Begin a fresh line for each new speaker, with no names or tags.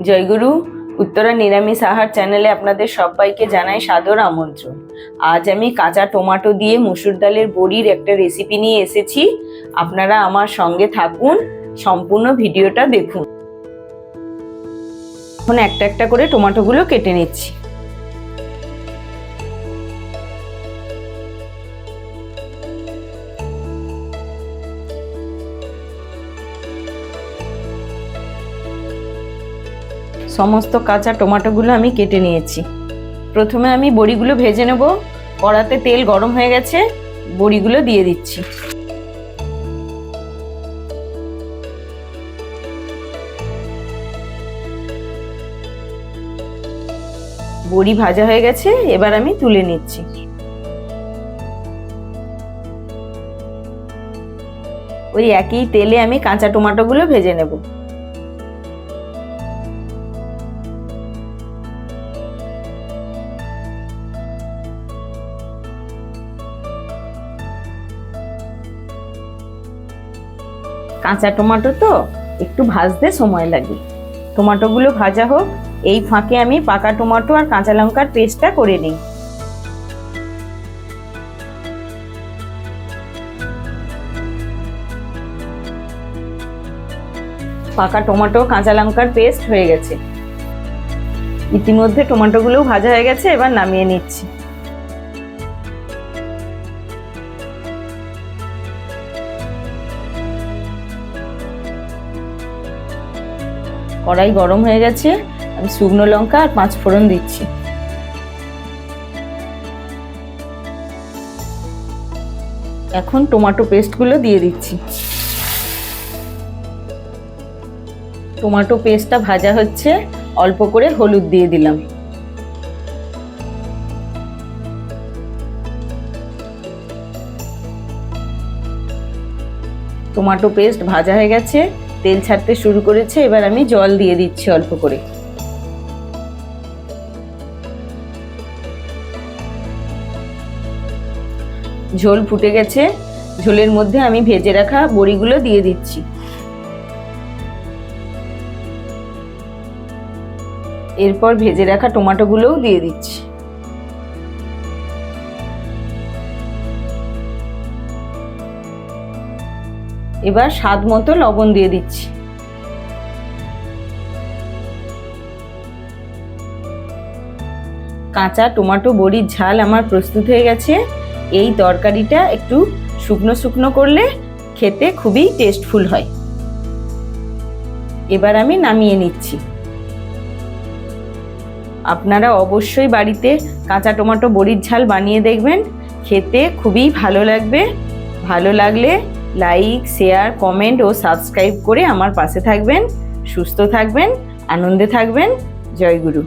জয়গুরু। উত্তরা নিরামিষ আহার চ্যানেলে আপনাদের সবাইকে জানাই সাদর আমন্ত্রণ। আজ আমি কাঁচা টমেটো দিয়ে মসুর ডালের বড়ির একটা রেসিপি নিয়ে এসেছি। আপনারা আমার সঙ্গে থাকুন, সম্পূর্ণ ভিডিওটা দেখুন। এখন একটা একটা করে টমেটোগুলো কেটে নিচ্ছি। সমস্ত কাঁচা টমেটোগুলো আমি কেটে নিয়েছি। প্রথমে আমি বড়িগুলো ভেজে নেব। কড়াতে তেল গরম হয়ে গেছে, বড়িগুলো দিয়ে দিচ্ছি। বড়ি ভাজা হয়ে গেছে, এবার আমি তুলে নিচ্ছি। ওই একই তেলে আমি কাঁচা টমেটোগুলো ভেজে নেব। কাঁচা টমেটো তো একটু ভাজতে সময় লাগে। টমেটোগুলো ভাজা হোক, এই ফাঁকে আমি পাকা টমেটো আর কাঁচা লঙ্কার পেস্টটা করে নিই। পাকা টমেটো কাঁচা লঙ্কার পেস্ট হয়ে গেছে। ইতিমধ্যে টমেটোগুলো ভাজা হয়ে গেছে, এবার নামিয়ে নিচ্ছি। কড়াই গরম হয়ে গেছে, আমি শুকনো লঙ্কা আর 5 ফোড়ন দিচ্ছি। এখন টমেটো পেস্টগুলো দিয়ে দিচ্ছি। টমেটো পেস্টটা ভাজা হচ্ছে, অল্প করে হলুদ দিয়ে দিলাম। টমেটো পেস্ট ভাজা হয়ে গেছে, তেল ছাড়তে শুরু করেছে, এবার আমি জল দিয়ে দিচ্ছি অল্প করে। ঝোল ফুটে গেছে, ঝোলের মধ্যে আমি ভেজে রাখা বড়িগুলো দিয়ে দিচ্ছি। এরপর ভেজে রাখা টমেটোগুলোও দিয়ে দিচ্ছি। এবার স্বাদ মতো লবণ দিয়ে দিচ্ছি। কাঁচা টমেটো বড়ির ঝাল আমার প্রস্তুত হয়ে গেছে। এই তরকারিটা একটু শুকনো শুকনো করলে খেতে খুবই টেস্টফুল হয়। এবার আমি নামিয়ে নিচ্ছি। আপনারা অবশ্যই বাড়িতে কাঁচা টমেটো বড়ির ঝাল বানিয়ে দেখবেন, খেতে খুবই ভালো লাগবে। ভালো লাগলে লাইক, শেয়ার, কমেন্ট ও সাবস্ক্রাইব করে আমার পাশে থাকবেন। সুস্থ থাকবেন, আনন্দে থাকবেন। জয় গুরু।